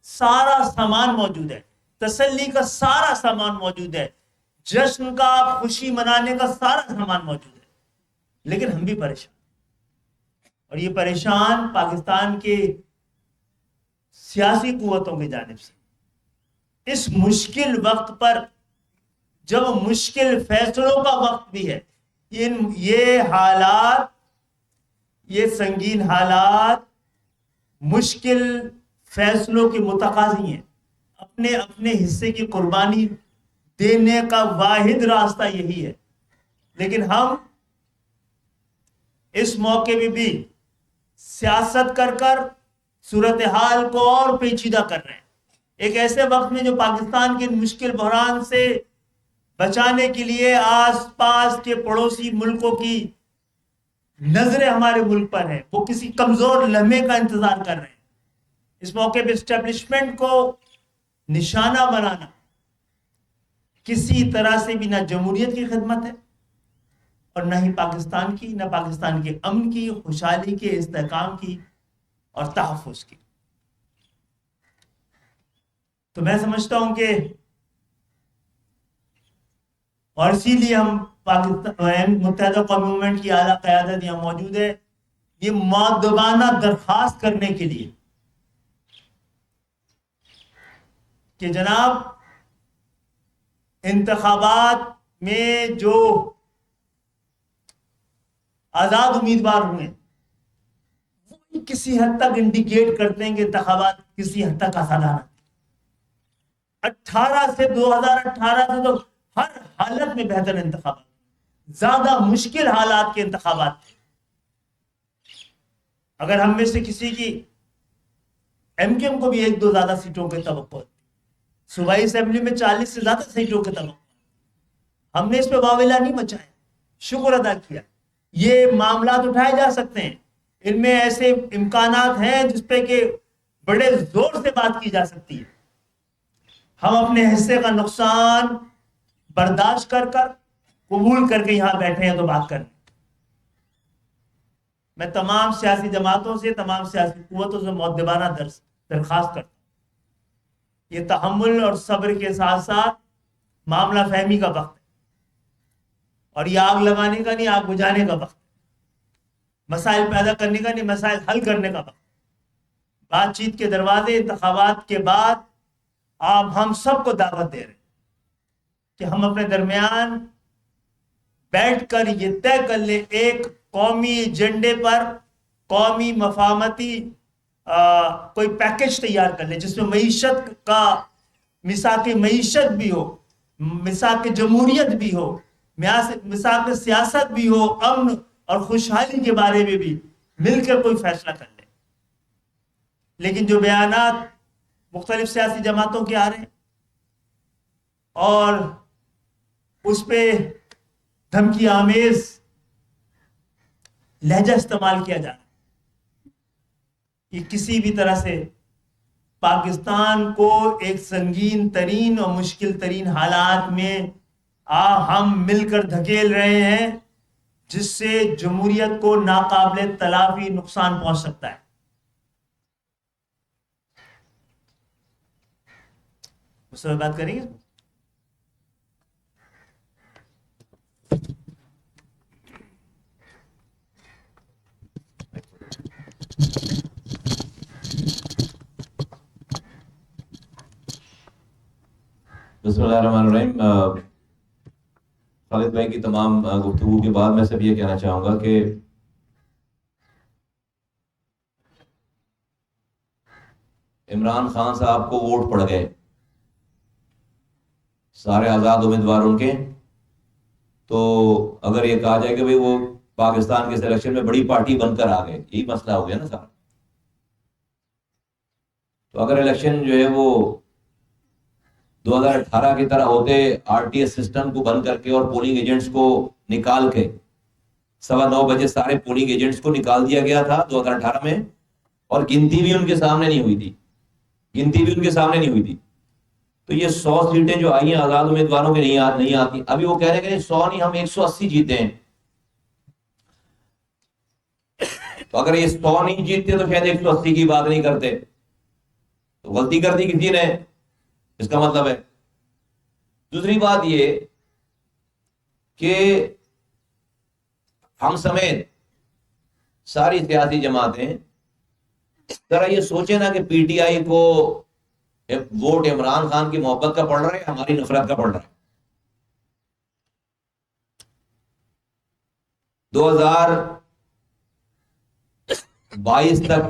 سارا سامان موجود ہے، تسلی کا سارا سامان موجود ہے، جشن کا، خوشی منانے کا سارا سامان موجود ہے، لیکن ہم بھی پریشان، اور یہ پریشان پاکستان کے سیاسی قوتوں کی جانب سے۔ اس مشکل وقت پر، جب مشکل فیصلوں کا وقت بھی ہے، یہ حالات، یہ سنگین حالات مشکل فیصلوں کے متقاضی ہیں۔ اپنے اپنے حصے کی قربانی دینے کا واحد راستہ یہی ہے، لیکن ہم اس موقع میں بھی سیاست کر کر صورتحال کو اور پیچیدہ کر رہے ہیں۔ ایک ایسے وقت میں جو پاکستان کے مشکل بحران سے بچانے کے لیے آس پاس کے پڑوسی ملکوں کی نظریں ہمارے ملک پر ہیں، وہ کسی کمزور لمحے کا انتظار کر رہے ہیں۔ اس موقع پہ اسٹیبلشمنٹ کو نشانہ بنانا کسی طرح سے بھی نہ جمہوریت کی خدمت ہے، اور نہ ہی پاکستان کی، نہ پاکستان کے امن کی، خوشحالی کے، استحکام کی اور تحفظ کی۔ تو میں سمجھتا ہوں کہ، اور اسی لیے ہم پاکستان متحدہ قومی موومنٹ کی اعلیٰ قیادت یہاں موجود ہے، یہ مؤدبانہ درخواست کرنے کے لیے کہ جناب انتخابات میں جو آزاد امیدوار ہوئے وہ کسی حد تک انڈیکیٹ کرتے ہیں کہ انتخابات کسی حد تک آسانہ، 2018 سے تو ہر حالت میں بہتر انتخابات، زیادہ مشکل حالات کے انتخابات تھے۔ اگر ہم میں سے کسی کی ایم کیو ایم کو بھی 1-2 زیادہ سیٹوں کے توقع ہوتی، صوبائی اسمبلی میں 40 سے زیادہ سیٹوں کے توقع، ہم نے اس پہ واویلا نہیں مچایا، شکر ادا کیا۔ یہ معاملات اٹھائے جا سکتے ہیں، ان میں ایسے امکانات ہیں جس پہ کہ بڑے زور سے بات کی جا سکتی ہے۔ ہم اپنے حصے کا نقصان برداشت کر قبول کر کے یہاں بیٹھے ہیں تو بات کریں۔ میں تمام سیاسی جماعتوں سے، تمام سیاسی قوتوں سے مؤدبانہ درخواست کرتا ہوں، یہ تحمل اور صبر کے ساتھ ساتھ معاملہ فہمی کا وقت ہے، اور یہ آگ لگانے کا نہیں، آگ بجھانے کا وقت ہے، مسائل پیدا کرنے کا نہیں، مسائل حل کرنے کا وقت۔ بات چیت کے دروازے انتخابات کے بعد آپ ہم سب کو دعوت دے رہے ہیں کہ ہم اپنے درمیان بیٹھ کر یہ طے کر لیں، ایک قومی ایجنڈے پر قومی مفاہمتی کوئی پیکج تیار کر لیں جس میں معیشت کا، میثاق معیشت بھی ہو، میثاق جمہوریت بھی ہو، میثاق سیاست بھی ہو، امن اور خوشحالی کے بارے میں بھی مل کر کوئی فیصلہ کر لیں۔ لیکن جو بیانات مختلف سیاسی جماعتوں کے آ رہے ہیں اور اس پہ دھمکی آمیز لہجہ استعمال کیا جا رہا ہے، یہ کسی بھی طرح سے پاکستان کو ایک سنگین ترین اور مشکل ترین حالات میں ہم مل کر دھکیل رہے ہیں، جس سے جمہوریت کو ناقابل تلافی نقصان پہنچ سکتا ہے۔ اس پر بات کریں گے۔ بسم اللہ الرحمن الرحیم۔ خالد بھائی کی تمام گفتگو کے بعد میں صرف یہ کہنا چاہوں گا کہ عمران خان صاحب کو ووٹ پڑ گئے، سارے آزاد امیدوار ان کے، تو اگر یہ کہا جائے کہ بھئی وہ پاکستان کے سلیکشن میں بڑی پارٹی بن کر آ گئے، یہی مسئلہ ہو گیا نا سارا۔ تو اگر الیکشن جو ہے وہ 2018 کی طرح ہوتے، آر ٹی ایس سسٹم کو بند کر کے اور پولنگ ایجنٹس کو نکال کے 9:15 بجے سارے پولنگ ایجنٹس کو نکال دیا گیا تھا 2018 میں، اور گنتی بھی ان کے سامنے نہیں ہوئی تھی، تو یہ 100 سیٹیں جو آئی ہیں آزاد امیدواروں کے نہیں آتی۔ ابھی وہ کہہ رہے ہیں کہ 100 نہیں، ہم 180 جیتے ہیں۔ تو اگر یہ 100 نہیں جیتتے تو شاید 180 کی بات نہیں کرتے۔ تو غلطی کر دی کسی نے، اس کا مطلب ہے۔ دوسری بات یہ کہ ہم سمیت ساری سیاسی جماعتیں ذرا یہ سوچیں نا کہ پی ٹی آئی کو ووٹ عمران خان کی محبت کا پڑ رہا ہے، ہماری نفرت کا پڑ رہا ہے۔ 2022 تک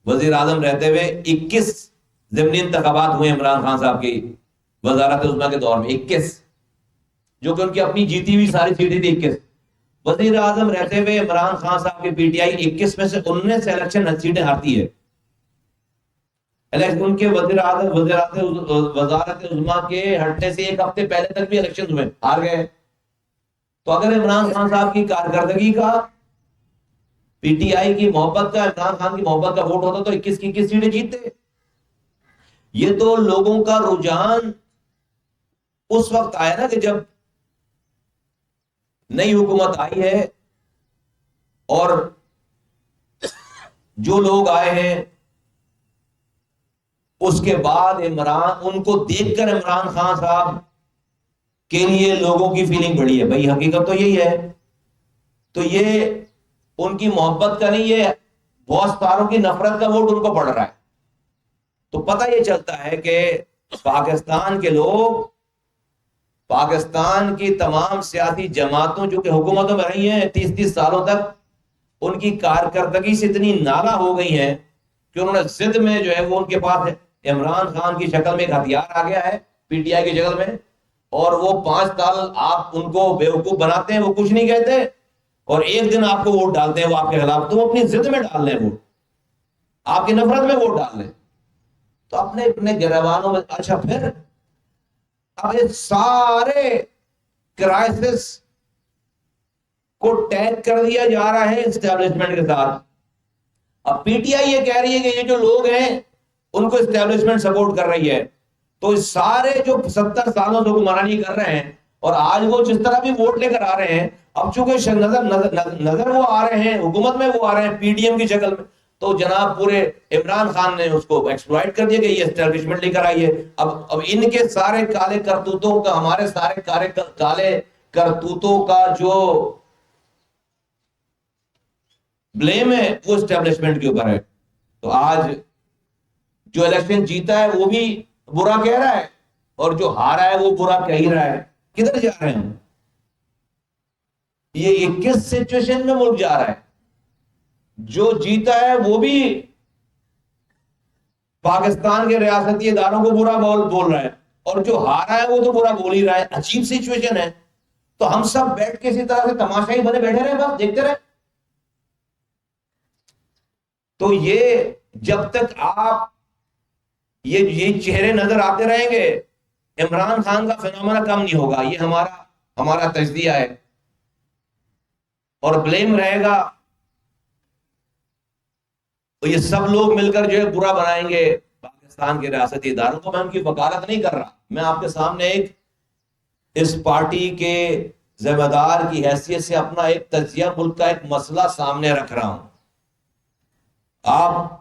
وزیر اعظم رہتے ہوئے 21 ضمنی انتخابات ہوئے عمران خان صاحب کی وزارت عظمیٰ کے دور میں، 21، جو کہ ان کی اپنی جیتی ہوئی ساری سیٹیں تھی 21۔ وزیر اعظم رہتے ہوئے عمران خان صاحب کی پی ٹی آئی 21 میں سے 19 الیکشن سیٹیں ہارتی ہے۔ ان کے وزارت عظمیٰ کے ہٹنے سے ایک ہفتے پہلے تک بھی الیکشن ہوئے، ہار گئے۔ تو اگر عمران خان صاحب کی کارکردگی کا، پی ٹی آئی کی محبت کا، عمران خان کی محبت کا ووٹ ہوتا تو 21 کی 21 سیٹیں جیتتے۔ یہ تو لوگوں کا رجحان اس وقت آیا نا کہ جب نئی حکومت آئی ہے اور جو لوگ آئے ہیں اس کے بعد ان کو دیکھ کر عمران خان صاحب کے لیے لوگوں کی فیلنگ بڑی ہے۔ بھائی حقیقت تو یہی ہے۔ تو یہ ان کی محبت کا نہیں، یہ بہت ساروں کی نفرت کا ووٹ ان کو پڑ رہا ہے۔ تو پتہ یہ چلتا ہے کہ پاکستان کے لوگ، پاکستان کی تمام سیاسی جماعتوں جو کہ حکومتوں میں رہی ہیں 30 سالوں تک، ان کی کارکردگی سے اتنی نالا ہو گئی ہیں کہ انہوں نے ضد میں جو ہے وہ ان کے پاس عمران خان کی شکل میں ایک ہتھیار آ گیا ہے پی ٹی آئی کی شکل میں، اور وہ 5 سال آپ ان کو بیوقوف بناتے ہیں، وہ کچھ نہیں کہتے، اور ایک دن آپ کو ووٹ ڈالتے ہیں وہ آپ کے خلاف، تو وہ اپنی ضد میں ڈال لیں، ووٹ آپ کی نفرت میں ووٹ ڈال لیں، تو اپنے گریبانوں میں۔ اچھا پھر اب یہ سارے کرائسس کو ٹیگ کر دیا جا رہا ہے اسٹیبلشمنٹ کے ساتھ۔ اب پی ٹی آئی یہ کہہ رہی ہے کہ یہ جو لوگ ہیں ان کو اسٹیبلشمنٹ سپورٹ کر رہی ہے، تو اس سارے جو 70 سالوں سے حکمرانی کر رہے ہیں اور آج وہ جس طرح بھی ووٹ لے کر آ رہے ہیں، اب چونکہ نظر وہ آ رہے ہیں، حکومت میں وہ آ رہے ہیں پی ڈی ایم کی شکل میں، تو جناب پورے عمران خان نے اس کو ایکسپلائٹ کر دیا کہ یہ اسٹیبلشمنٹ لے کر آئی ہے۔ اب ان کے سارے کالے کرتوتوں کا، ہمارے سارے کالے کرتوتوں کا جو بلیم ہے وہ اسٹیبلشمنٹ کے اوپر ہے۔ تو آج جو الیکشن جیتا ہے وہ بھی برا کہہ رہا ہے، اور جو ہارا ہے وہ برا کہہ ہی رہا ہے۔ کدھر جا رہے ہیں؟ یہ کس سچویشن میں ملک جا رہا ہے؟ جو جیتا ہے وہ بھی پاکستان کے ریاستی اداروں کو برا بول رہا ہے، اور جو ہارا ہے وہ تو برا بول ہی رہا ہے۔ عجیب سچویشن ہے۔ تو ہم سب بیٹھ کے اسی طرح سے تماشائی بنے بیٹھے رہے، بس دیکھتے رہے۔ تو یہ جب تک آپ یہ چہرے نظر آتے رہیں گے، عمران خان کا فینومینا کم نہیں ہوگا۔ یہ ہمارا تجزیہ ہے، اور بلیم رہے گا، تو یہ سب لوگ مل کر جو ہے برا بنائیں گے پاکستان کے ریاستی اداروں کو۔ میں ان کی وکالت نہیں کر رہا، میں آپ کے سامنے ایک اس پارٹی کے ذمہ دار کی حیثیت سے اپنا ایک تجزیہ، ملک کا ایک مسئلہ سامنے رکھ رہا ہوں۔ آپ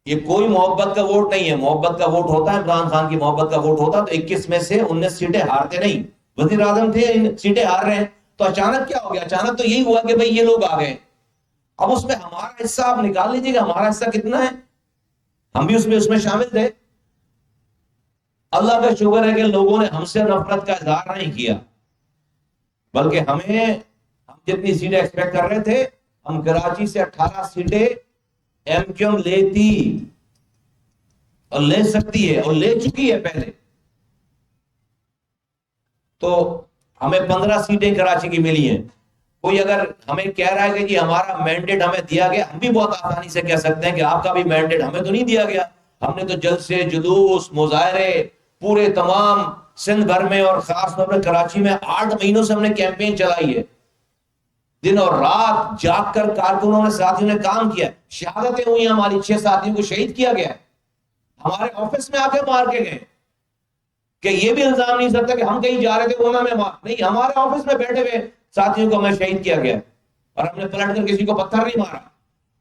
یہ کوئی محبت کا ووٹ نہیں ہے، محبت کا ووٹ ہوتا ہے، عمران خان کی محبت کا ووٹ ہوتا تو 21 میں سے 19 سیٹیں ہارتے نہیں، وزیر اعظم تھے، سیٹیں ہار رہے ہیں، تو اچانک کیا ہو گیا؟ اچانک تو یہی ہوا کہ بھئی یہ لوگ آ گئے۔ اب اس میں ہمارا حصہ آپ نکال لیجیے گا، ہمارا حصہ کتنا ہے؟ ہم بھی اس میں شامل تھے۔ اللہ کا شکر ہے کہ لوگوں نے ہم سے نفرت کا اظہار نہیں کیا، بلکہ ہم جتنی سیٹیں ایکسپیکٹ کر رہے تھے، ہم کراچی سے 18 سیٹیں ایم کیو ایم لیتی اور لے سکتی ہے، اور لے چکی ہے پہلے۔ تو ہمیں 15 سیٹیں کراچی کی ملی ہیں۔ کوئی اگر ہمیں کہہ رہا ہے کہ جی ہمارا مینڈیٹ ہمیں دیا گیا، ہم بھی بہت آسانی سے کہہ سکتے ہیں کہ آپ کا بھی مینڈیٹ ہمیں تو نہیں دیا گیا، ہم نے تو جلسے، جلوس، مظاہرے پورے تمام سندھ بھر میں اور خاص طور پر کراچی میں 8 مہینوں سے ہم نے کیمپین چلائی ہے، دن اور رات جاگ کر کارکنوں نے، ساتھیوں نے کام کیا۔ شہادتیں ہوئی، ہماری 6 ساتھیوں کو شہید کیا گیا، ہمارے آفس میں آ کے مار کے گئے، کہ یہ بھی الزام نہیں سکتا کہ ہم کہیں جا رہے تھے وہ ہمیں نہیں، ہمارے آفس میں بیٹھے ہوئے ساتھیوں کو ہمیں شہید کیا گیا، اور ہم نے پلٹ کر کسی کو پتھر نہیں مارا۔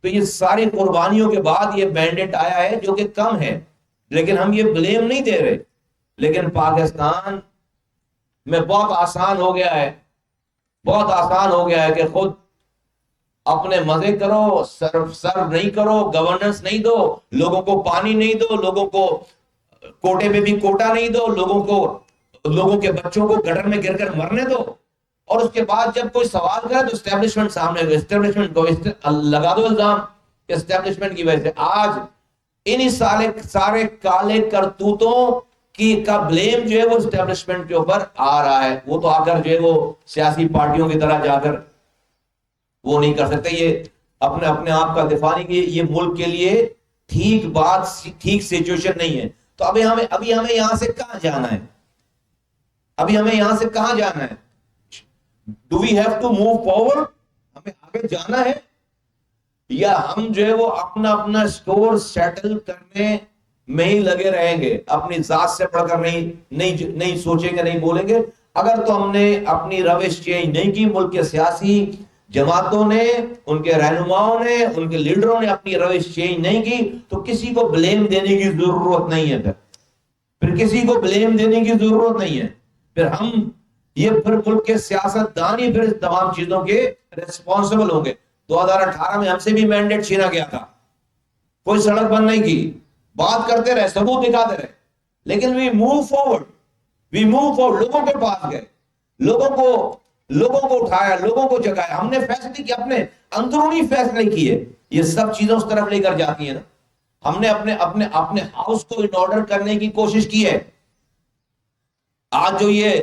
تو یہ ساری قربانیوں کے بعد یہ مینڈیٹ آیا ہے جو کہ کم ہے، لیکن ہم یہ بلیم نہیں دے رہے. لیکن پاکستان میں بہت آسان ہو گیا ہے، بہت آسان ہو گیا ہے کہ خود اپنے مزے کرو، سرو نہیں کرو، گورننس نہیں دو، لوگوں کو پانی نہیں دو، لوگوں کو کوٹے میں بھی کوٹا نہیں دو، لوگوں کے بچوں کو گٹر میں گر کر مرنے دو، اور اس کے بعد جب کوئی سوال کرے تو اسٹیبلشمنٹ سامنے، اسٹیبلشمنٹ کو لگا دو الزام اسٹیبلشمنٹ کی وجہ سے. آج انہی سارے کالے کرتوتوں کا بلیم جو ہے وہ اسٹیبلشمنٹ کے اوپر آ رہا ہے. وہ تو آ کر جو ہے وہ سیاسی پارٹیوں کی طرح جا کر وہ نہیں کر سکتے، یہ اپنے آپ کا دفاع نہیں کیے. یہ ملک کے لیے ٹھیک بات، ٹھیک سچویشن نہیں ہے. تو ابھی ہمیں یہاں سے کہاں جانا ہے؟ ابھی ہمیں یہاں سے کہاں جانا ہے؟ Do we have to move forward? ہمیں آگے جانا ہے، یا ہم جو ہے وہ اپنا اسٹور سیٹل کرنے میں ہی لگے رہیں گے، اپنی ذات سے پڑھ کر نہیں سوچیں گے، نہیں بولیں گے؟ اگر تو ہم نے اپنی روش چینج نہیں کی، ملک کے سیاسی جماعتوں نے، ان کے رہنماؤں نے، ان کے لیڈروں نے اپنی روش چینج نہیں کی، تو کسی کو بلیم دینے کی ضرورت نہیں ہے. پھر کسی کو بلیم دینے کی ضرورت نہیں ہے. پھر ملک کے سیاست دان ہی پھر تمام چیزوں کے ریسپانسبل ہوں گے. 2018 میں ہم سے بھی مینڈیٹ چھینا گیا تھا، کوئی سڑک بند نہیں کی، بات کرتے رہے، ثبوت دکھاتے رہے، لیکن وی موو فارورڈ. لوگوں کے پاس گئے، لوگوں کو اٹھایا، لوگوں کو جگایا، ہم نے فیصلے کیے، اپنے اندرونی فیصلے کیے. یہ سب چیزوں اس طرف لے کر جاتی ہیں نا. ہم نے اپنے ہاؤس کو ان آرڈر کرنے کی کوشش کی ہے. آج جو یہ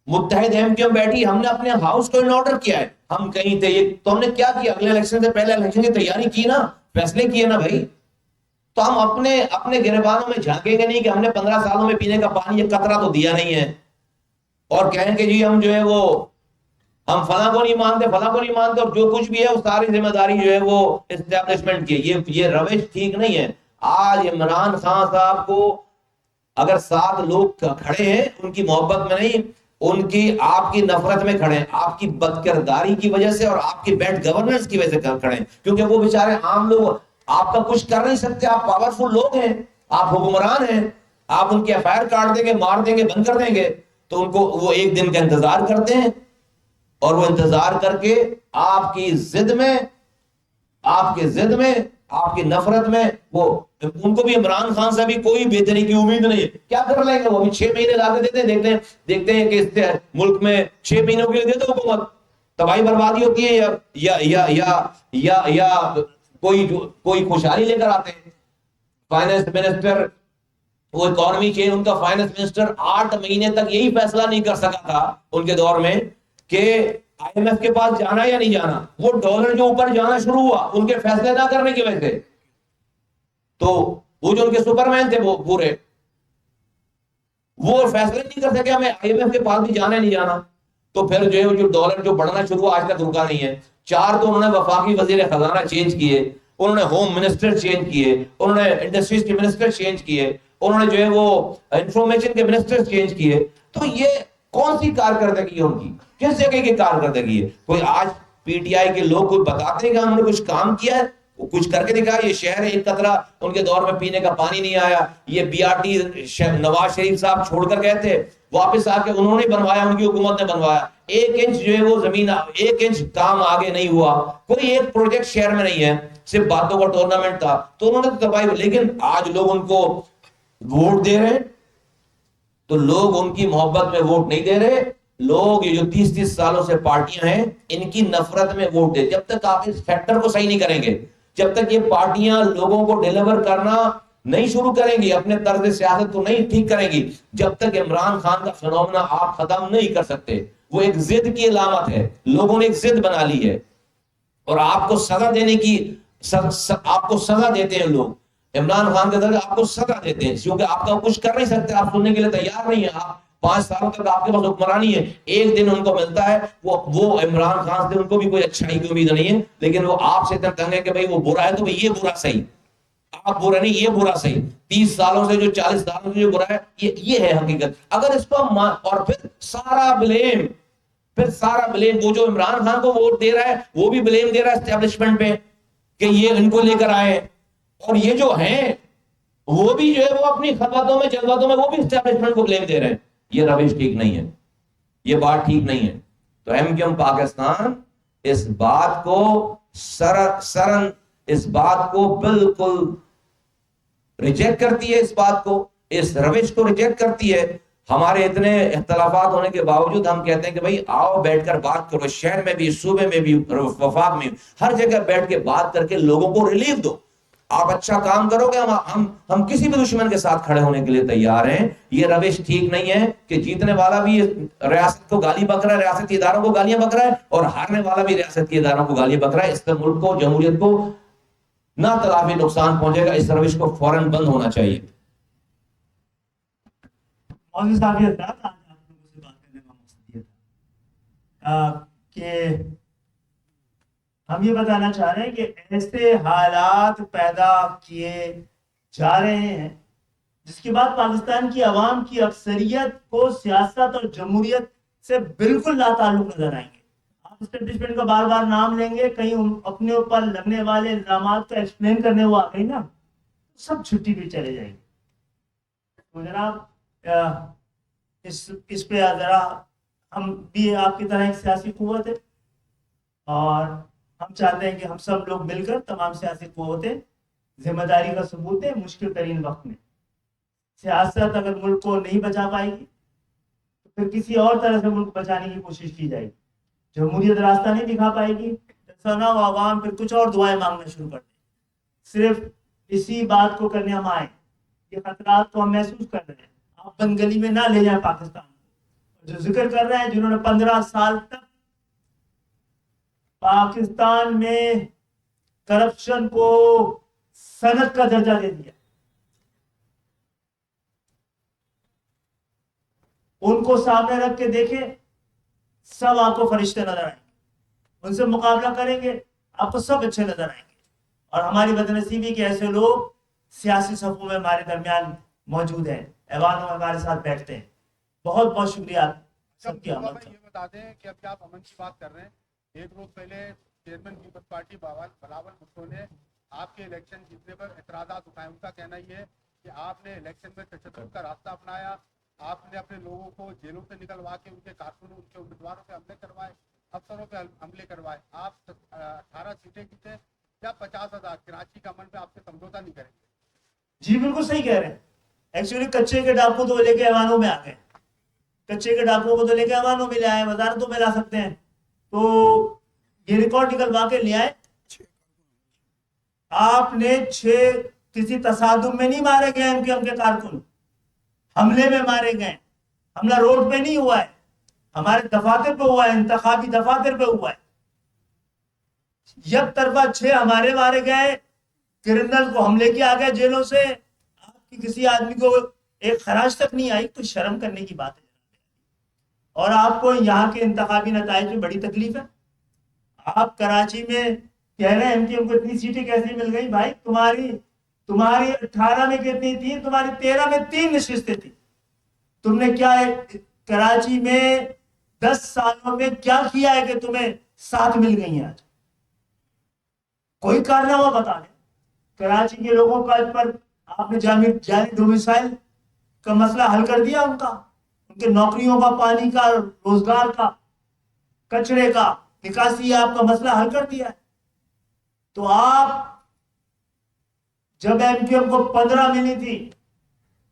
متحد ایم کیوں بیٹھی، ہم نے اپنے ہاؤس کو ان آرڈر کیا ہے. ہم کہیں تھے، تو ہم نے کیا کیا؟ اگلے الیکشن سے پہلے الیکشن کی تیاری کی نا، فیصلے کیے نا بھائی. تو ہم اپنے گریبانوں میں جھانکیں گے نہیں کہ ہم نے 15 سالوں میں پینے کا پانی ایک قطرہ تو دیا نہیں ہے، اور کہیں کہ جی ہم جو ہے وہ ہم فلاں کو نہیں مانتے، اور جو کچھ بھی ہے وہ ساری ذمہ داری جو ہے وہ اسٹیبلشمنٹ کی. یہ روش ٹھیک نہیں ہے. آج عمران خان صاحب کو اگر 7 لوگ کھڑے ہیں ان کی محبت میں نہیں، ان کی آپ کی نفرت میں کھڑے ہیں، آپ کی بدکرداری کی وجہ سے اور آپ کی بیڈ گورننس کی وجہ سے کھڑے ہیں. کیونکہ وہ بیچارے عام لوگ آپ کا کچھ کر نہیں سکتے. آپ پاورفل لوگ ہیں، آپ حکمران ہیں، آپ ان کے ایف آئی آر کاٹ دیں گے، مار دیں گے، بند کر دیں گے، تو ان کو وہ ایک دن کا انتظار کرتے ہیں، اور وہ انتظار کر کے آپ کی ضد میں، آپ کی نفرت میں، وہ ان کو بھی عمران خان سے بھی کوئی بہتری کی امید نہیں ہے. کیا کر لیں گے وہ؟ ابھی 6 مہینے لا کے دیکھتے ہیں کہ اس ملک میں 6 مہینوں کے لیے دیتے حکومت، تباہی بربادی ہوتی ہے، یا کوئی خوشحالی لے کر آتے ہیں. فائنانس منسٹر، وہ اکانومی چین، ان کا فائنانس منسٹر 8 مہینے تک یہی فیصلہ نہیں کر سکا تھا ان کے دور میں کہ آئی ایم ایف کے پاس جانا یا نہیں جانا. وہ ڈالر جو اوپر جانا شروع ہوا ان کے فیصلے نہ کرنے کی وجہ سے. تو وہ جو ان کے سپرمین تھے وہ پورے، وہ فیصلے نہیں کر سکے ہمیں آئی ایم ایف کے پاس بھی جانا نہیں جانا. تو پھر جو ڈالر جو بڑھنا شروع ہوا آج تک رکا نہیں ہے. 4 تو انہوں نے وفاقی وزیر خزانہ چینج کیے، انہوں نے ہوم منسٹر چینج کیے، انہوں نے انڈسٹریز کے منسٹر چینج کیے، انہوں نے جو ہے وہ انفارمیشن کے منسٹر چینج کیے. تو یہ کون سی کارکردگی ہے ان کی؟ کس جگہ کی کارکردگی ہے؟ کوئی آج پی ٹی آئی کے لوگ کوئی بتاتے ہیں کہ ہم نے کچھ کام کیا ہے؟ وہ کچھ کر کے دکھا. یہ شہر ایک قطرہ ان کے دور میں پینے کا پانی نہیں آیا. یہ be are T Nawaz Sharif صاحب چھوڑ کر گئے تھے، واپس آ کے انہوں نے بنوایا، ان کی حکومت نے بنوایا. 1 انچ جو ہے وہ زمین، 1 انچ کام آگے نہیں ہوا. کوئی ایک پروجیکٹ شہر میں نہیں ہے، صرف باتوں کا ٹورنامنٹ تھا. تو انہوں نے تباہی. لیکن آج لوگ ان کو ووٹ دے رہے ہیں، تو لوگ ان کی محبت میں ووٹ نہیں دے رہے. لوگ یہ جو 30 سالوں سے پارٹیاں ہیں ان کی نفرت میں ووٹ دے. جب تک آپ اس فیکٹر کو صحیح نہیں کریں گے، جب تک یہ پارٹیاں لوگوں کو ڈیلیور کرنا نہیں شروع کریں گی، اپنے طرز سیاست کو نہیں ٹھیک کریں گی، جب تک عمران خان کا فنومنا آپ ختم نہیں کر سکتے. وہ ایک ضد کی علامت ہے، لوگوں نے ایک ضد بنا لی ہے، اور آپ کو سزا دینے کی آپ کو سزا دیتے ہیں لوگ. عمران خان کے ذریعے آپ کو سزا دیتے ہیں کیونکہ آپ کا کچھ کر نہیں سکتے، آپ سننے کے لیے تیار نہیں ہیں. آپ 5 سالوں تک آپ کے پاس حکمرانی ہے، ایک دن ان کو ملتا ہے، وہ عمران خان سے ان کو بھی کوئی اچھائی کی امید نہیں ہے، لیکن وہ آپ سے تنگ ہے کہ بھائی وہ برا ہے تو بھائی یہ برا صحیح، آپ برا نہیں یہ برا صحیح. 30 سالوں سے جو 40 سالوں سے جو برا ہے یہ ہے حقیقت. اگر اس کو اور پھر سارا بلیم پھر سارا بلیم وہ جو عمران خان کو ووٹ دے رہا ہے وہ بھی بلیم دے رہا ہے اسٹیبلشمنٹ پہ کہ یہ ان کو لے کر آئے, اور یہ جو ہیں وہ بھی جو ہے وہ اپنی خطباتوں میں جذباتوں میں وہ بھی اسٹیبلشمنٹ کو بلیم دے رہے ہیں. یہ روش ٹھیک نہیں ہے, یہ بات ٹھیک نہیں ہے. تو ایم کیو ایم پاکستان اس بات کو سرن اس بات کو بالکل ریجیکٹ کرتی ہے, اس بات کو, اس روش کو ریجیکٹ کرتی ہے. ہمارے اتنے اختلافات ہونے کے باوجود ہم کہتے ہیں کہ بھائی آؤ بیٹھ کر بات کرو, شہر میں بھی, صوبے میں بھی, وفاق میں, ہر جگہ بیٹھ کے بات کر کے لوگوں کو ریلیف دو. آپ اچھا کام کرو گے, ہم کسی بھی دشمن کے ساتھ کھڑے ہونے کے لیے تیار ہیں. یہ روش ٹھیک نہیں ہے کہ جیتنے والا بھی ریاست کو گالی بک رہا ہے, ریاستی اداروں کو گالیاں بک رہا ہے, اور ہارنے والا بھی ریاستی اداروں کو گالیاں بک رہا ہے. اس سے ملک کو, جمہوریت کو نہ تلافی نقصان پہنچے گا. اس روش کو فوراً بند ہونا چاہیے. مولوی صاحب یہ تھا آج آپ لوگوں سے بات کرنے کا مقصد یہ تھا کہ ہم یہ بتانا چاہ رہے ہیں کہ ایسے حالات پیدا کیے جا رہے ہیں جس کے بعد پاکستان کی عوام کی اکثریت کو سیاست اور جمہوریت سے بالکل لا تعلق نظر آئیں گے. آپ اسٹیبلشمنٹ کا بار بار نام لیں گے, کہیں اپنے اوپر لگنے والے الزامات کو ایکسپلین کرنے وہ آ گئی نا, سب چھٹی پہ چلے جائیں گے. تو جناب اس پہ ذرا, ہم بھی آپ کی طرح ایک سیاسی قوت ہے اور ہم چاہتے ہیں کہ ہم سب لوگ مل کر, تمام سیاسی قوتیں, ذمہ داری کا ثبوت ہے مشکل ترین وقت میں. سیاست اگر ملک کو نہیں بچا پائے گی تو پھر کسی اور طرح سے ملک بچانے کی کوشش کی جائے گی. جمہوریت راستہ نہیں دکھا پائے گی, سنا و عوام پھر کچھ اور دعائیں مانگنا شروع کر دیں. صرف اسی بات کو کرنے ہم آئے, یہ خطرات کو ہم محسوس کر رہے ہیں. آپ بند گلی میں نہ لے جائیں پاکستان کو. جو ذکر کر رہے ہیں جنہوں نے 15 سال تک پاکستان میں کرپشن کو صنعت کا درجہ دے دیا, ان کو سامنے رکھ کے دیکھیں, سب آپ کو فرشتے نظر آئیں گے. ان سے مقابلہ کریں گے, آپ کو سب اچھے نظر آئیں گے. اور ہماری بدنصیبی کے ایسے لوگ سیاسی صفوں میں ہمارے درمیان موجود ہیں, ایوانوں میں ہمارے ساتھ بیٹھتے ہیں. بہت بہت شکریہ سب کی آمد کا. یہ بتا دیں کہ ابھی آپ امن کی بات کر رہے ہیں, ایک روز پہلے chairman Peoples Party Bilawal Bhutto نے آپ کے الیکشن جیتنے پر اعتراضات اٹھائے. ان کا کہنا یہ ہے کہ آپ نے الیکشن میں تشدد کا راستہ اپنایا, آپ نے اپنے لوگوں کو جیلوں سے نکلوا کے ان کے کارکنوں, ان کے امیدواروں پہ حملے کروائے, افسروں پہ حملے کروائے. آپ 18 سیٹیں جیتے یا 50,000, کراچی کا امن پہ آپ سے سمجھوتا نہیں کریں گے. جی بالکل صحیح کہہ رہے ہیں. ایکچولی کچے کے ڈاکو تو لے کے ایوانوں میں آ گئے, کچے کے ڈاکوؤں کو تو لے کے ایوانوں میں لے آئے, وزارتوں میں لا سکتے ہیں. تو یہ ریکارڈ نکلوا کے لے آئے. آپ نے 6 کسی تصادم میں نہیں مارے گئے ایم کیو ایم کے کارکن, حملے میں مارے گئے. حملہ روڈ پہ نہیں ہوا ہے, ہمارے دفاتر پہ ہوا ہے, انتخابی دفاتر پہ ہوا ہے. یک طرفہ 6 ہمارے مارے گئے, کرمنل کو ہم لے کے آ گئے جیلوں سے. آپ کی کسی آدمی کو ایک خراج تک نہیں آئی, تو شرم کرنے کی بات ہے. اور آپ کو یہاں کے انتخابی نتائج میں بڑی تکلیف ہے. آپ کراچی میں کہہ رہے ہیں ایم کیو ایم کو اتنی سیٹیں کیسے مل گئی. بھائی تمہاری 18 میں کتنی تھی, تمہاری 13 میں 3 نشستیں تھی. تم نے کیا کراچی میں 10 سالوں میں کیا کیا ہے کہ تمہیں 7 مل گئی ہیں آج؟ کوئی کارنامہ بتا دیں. کراچی کے لوگوں کا اس پر آپ نے جعلی ڈومیسائل کا مسئلہ حل کر دیا, ان کے نوکریوں کا, پانی کا, روزگار کا, کچرے کا, نکاسی, آپ کا مسئلہ حل کر دیا ہے. تو آپ جب ایم کیو ایم کو 15 ملی تھی,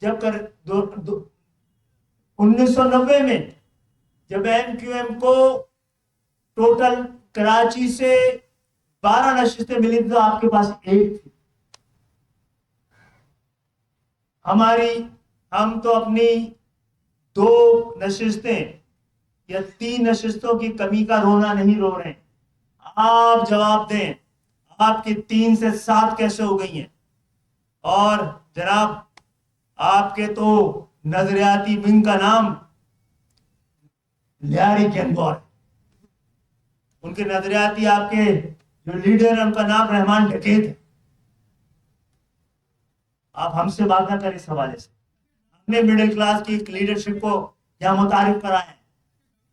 جب 1990 میں جب ایم کیو ایم کو ٹوٹل کراچی سے 12 نشستیں ملی تھی, تو آپ کے پاس 1 تھی. ہم تو اپنی 2 نشستیں یا 3 نشستوں کی کمی کا رونا نہیں رو رہے ہیں. آپ جواب دیں, آپ کی 3 سے 7 کیسے ہو گئی ہیں؟ اور جناب آپ کے تو نظریاتی ونگ کا نام لیاری گینگور ہے. ان کے نظریاتی آپ کے جو لیڈر ہیں ان کا نام رحمان ڈکیت ہے. آپ ہم سے بات نہ کریں اس حوالے سے. ہم نے مڈل کلاس کی ایک لیڈرشپ کو یہاں متعارف کرایا ہے.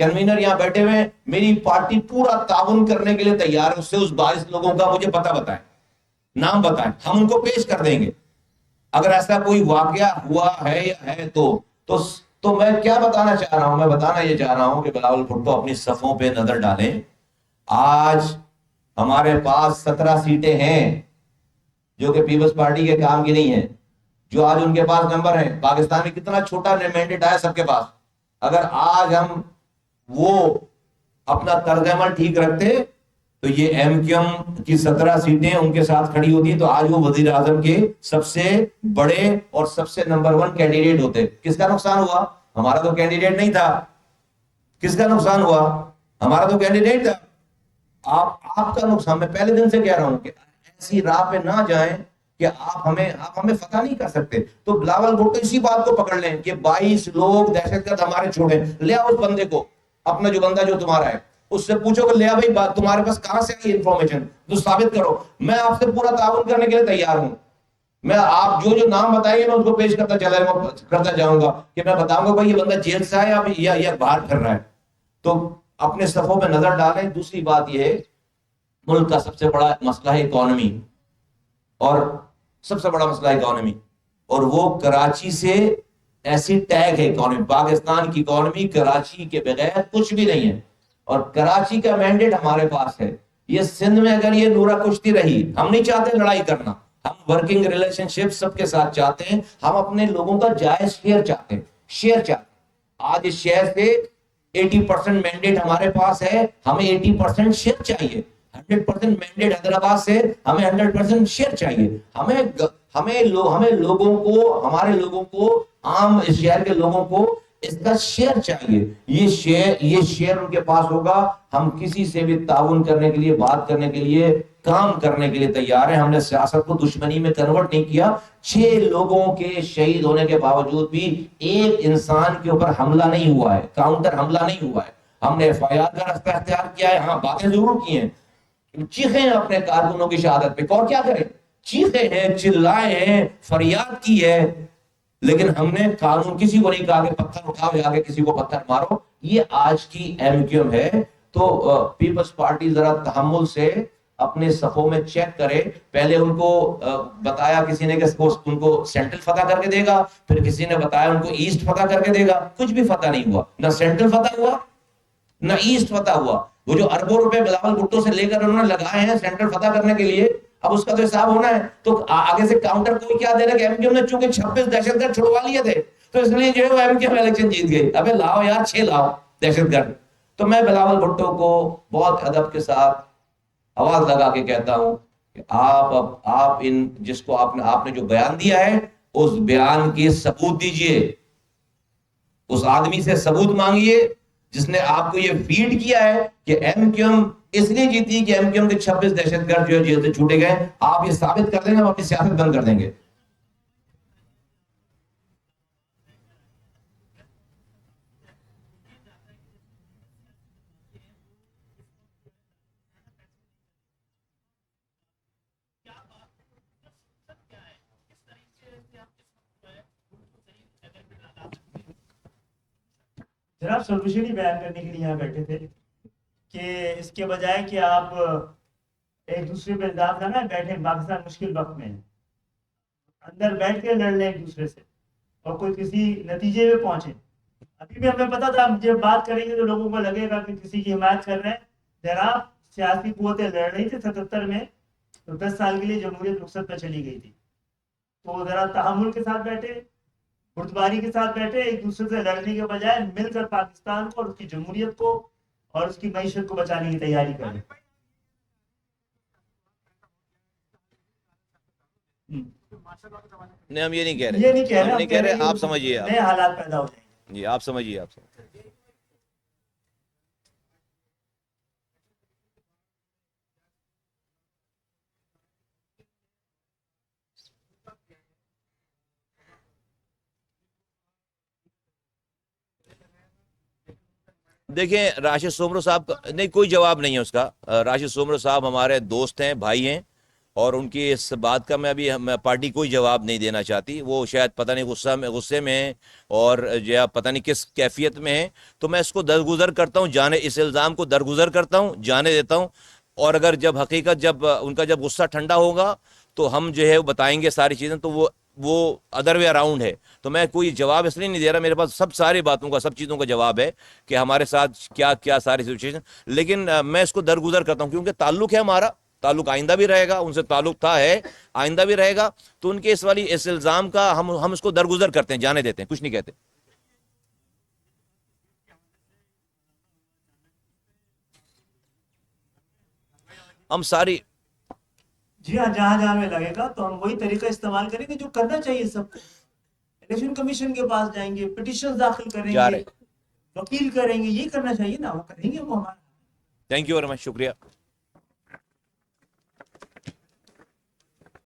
کنوینر یہاں بیٹھے ہوئے ہیں, میری پارٹی پورا تعاون کرنے کے لیے تیار ہے. اس سے اس 22 لوگوں کا مجھے پتہ بتائیں, نام بتائیں, ہم ان کو پیش کر دیں گے. اگر ایسا کوئی واقعہ ہوا ہے یا ہے تو میں کیا بتانا چاہ رہا ہوں, میں بتانا یہ چاہ رہا ہوں کہ بلاول بھٹو اپنی صفوں پہ نظر ڈالیں. آج ہمارے پاس 17 سیٹیں ہیں جو کہ پیپلز پارٹی کے کام کی نہیں ہیں, جو آج ان کے پاس نمبر ہیں. پاکستان میں کتنا چھوٹا مینڈیٹ آیا سب کے پاس. اگر آج ہم وہ اپنا طرز عمل ٹھیک رکھتے تو یہ ایم کیو ایم کی 17 سیٹیں ان کے ساتھ کھڑی ہوتی, تو آج وہ وزیر اعظم کے سب سے بڑے اور سب سے نمبر 1 کینڈیڈیٹ ہوتے. کس کا نقصان ہوا؟ ہمارا تو کینڈیڈیٹ نہیں تھا. کس کا نقصان ہوا؟ ہمارا تو کینڈیڈیٹ تھا. آپ کا نقصان. میں پہلے دن سے کہہ رہا ہوں کہ ایسی راہ پہ نہ جائیں کہ آپ ہمیں فتح نہیں کر سکتے. تو بلاول بھٹو اسی بات کو پکڑ لیں کہ 22 لوگ دہشت گرد ہمارے چھوڑے. لے آؤ اس بندے کو, اپنا جو بندہ جو تمہارا ہے, اس سے پوچھو کہ لیا بھائی تمہارے پاس کہاں سے آئی انفارمیشن, تو ثابت کرو. میں آپ سے پورا تعاون کرنے کے لیے تیار ہوں. میں آپ جو نام بتائیے میں اس کو پیش کرتا جاؤں گا کہ میں بتاؤں گا بھائی یہ بندہ جیل سے ہے یا باہر پھر رہا ہے. تو اپنے صفوں پہ نظر ڈالیں. دوسری بات یہ ہے, ملک کا سب سے بڑا مسئلہ ہے اکانومی, اور سب سے بڑا مسئلہ ہے اکانومی, اور وہ کراچی سے ایسی ٹیگ ہے اکانومی. پاکستان کی اکانومی کراچی کے بغیر کچھ بھی نہیں ہے, اور کراچی کا مینڈیٹ ہمارے پاس ہے. یہ سندھ میں اگر یہ نورا کشتی رہی, ہم نہیں چاہتے لڑائی کرنا, ہم ورکنگ ریلیشن شپ سب کے ساتھ چاہتے ہیں. ہم اپنے لوگوں کا جائز شیئر چاہتے ہیں. آج اس شہر سے 80% مینڈیٹ ہمارے پاس ہے, ہمیں 80% شیئر چاہیے. 100% مینڈیٹ حیدرآباد سے, ہمیں 100% شیئر چاہیے. ہمیں لوگوں کو, ہمارے لوگوں کو, عام اس شہر کے لوگوں کو اس کا شیئر چاہیے. یہ شیئر ان کے پاس ہوگا. ہم کسی سے بھی تعاون کرنے کے لیے, بات کرنے کے لیے, کام کرنے کے لیے تیار ہیں. ہم نے سیاست کو دشمنی میں کنورٹ نہیں کیا. 6 لوگوں کے شہید ہونے کے باوجود بھی ایک انسان کے اوپر حملہ نہیں ہوا ہے, کاؤنٹر حملہ نہیں ہوا ہے. ہم نے FIR کا راستہ اختیار کیا ہے. ہاں باتیں ضرور کی ہیں, چیخے ہیں اپنے کارکنوں کی شہادت پہ, اور کیا کریں, چیخے ہیں, چلائے ہیں, فریاد کی ہے, لیکن ہم نے قانون کسی کو نہیں کہا کہ پتھر اٹھاؤ جا کے کسی کو پتھر مارو. یہ آج کی ایم کیو ایم ہے. تو پیپلز پارٹی ذرا تحمل سے اپنے صفوں میں چیک کرے. پہلے ان کو بتایا کسی نے کہ ان کو سینٹرل فتح کر کے دے گا, پھر کسی نے بتایا ان کو ایسٹ فتح کر کے دے گا. کچھ بھی فتح نہیں ہوا, نہ سینٹرل فتح ہوا نہ ایسٹ فتح ہوا. وہ جو اربوں روپے بلاول بھٹو سے لے کر انہوں نے لگائے ہیں سینٹرل فتح کرنے کے لیے, اب اس کا تو حساب ہونا ہے. تو آگے سے کاؤنٹر کوئی کیا دے رہا کہ ایم کیو نے چونکہ 26 دہشت گرد چھڑوا لیے تھے تو اس لیے جو ہے وہ ایم کیو الیکشن جیت گئے. ابے لاؤ یار 6 لاؤ دہشت گرد. تو میں بلاول بھٹو کو بہت ادب کے ساتھ آواز لگا کے کہتا ہوں کہ آپ ان جس کو آپ نے جو بیان دیا ہے اس بیان کے ثبوت دیجئے. اس آدمی سے ثبوت مانگیے جس نے آپ کو یہ فیڈ کیا ہے کہ ایم کیو ایم اس لیے جیتی کہ ایم کیو ایم کے 26 دہشت گرد جو ہے جیل سے چھوٹے گئے. آپ یہ ثابت کر دیں گے, ہم اپنی سیاست بند کر دیں گے. جناب سولوشن ہی بیان کرنے کے لیے یہاں بیٹھے تھے کہ اس کے بجائے کہ آپ ایک دوسرے پہ الزام لگائیں, بیٹھے پاکستان مشکل وقت میں اندر بیٹھ کے لڑ لیں ایک دوسرے سے اور کوئی کسی نتیجے میں پہنچے. ابھی بھی ہمیں پتا تھا جب بات کریں گے تو لوگوں کو لگے گا کہ کسی کی حمایت کر رہے ہیں. جناب سیاسی قوتیں لڑ رہی تھی 77 میں, تو 10 سال کے لیے جمہوریت رخصت پہ چلی گئی تھی. تو ذرا تحمل کے ساتھ بیٹھے, بردباری کے ساتھ بیٹھے, ایک دوسرے سے لڑنے کے بجائے مل کر پاکستان کو اور اس کی جمہوریت کو اور اس کی معیشت کو بچانے کی تیاری کریں. نہیں ہم یہ نہیں کہہ رہے, ہم نہیں کہہ رہے, آپ سمجھیے, نئے حالات پیدا ہو جائیں گے. جی آپ سمجھیے. دیکھیں راشد سومرو صاحب نہیں, کوئی جواب نہیں ہے اس کا. راشد سومرو صاحب ہمارے دوست ہیں, بھائی ہیں, اور ان کی اس بات کا میں پارٹی کوئی جواب نہیں دینا چاہتی. وہ شاید پتہ نہیں غصے میں ہیں اور یا پتہ نہیں کس کیفیت میں ہیں. تو میں اس کو درگزر کرتا ہوں, اس الزام کو درگزر کرتا ہوں, جانے دیتا ہوں. اور اگر جب حقیقت ان کا جب غصہ ٹھنڈا ہوگا تو ہم جو ہے وہ بتائیں گے ساری چیزیں. تو وہ ادر وے اراؤنڈ ہے. تو میں کوئی جواب اس لیے نہیں دے رہا, میرے پاس ساری باتوں کا, سب چیزوں کا جواب ہے کہ ہمارے ساتھ کیا کیا ساری سچویشن. لیکن میں اس کو درگزر کرتا ہوں کیونکہ تعلق ہے ہمارا, تعلق آئندہ بھی رہے گا, ان سے تعلق تھا, ہے, آئندہ بھی رہے گا. تو ان کے اس الزام کا ہم اس کو درگزر کرتے ہیں, جانے دیتے ہیں, کچھ نہیں کہتے. ہم ساری جی ہاں, جہاں جہاں میں لگے گا تو ہم وہی طریقہ استعمال کریں گے جو کرنا چاہیے سب کو. الیکشن کمیشن کے پاس جائیں گے, پٹیشن داخل کریں جا گے, رہے. وکیل کریں گے, یہ کرنا چاہیے نا, وہ کریں گے وہ ہمارا. تھینک یو ویری مچ, شکریہ.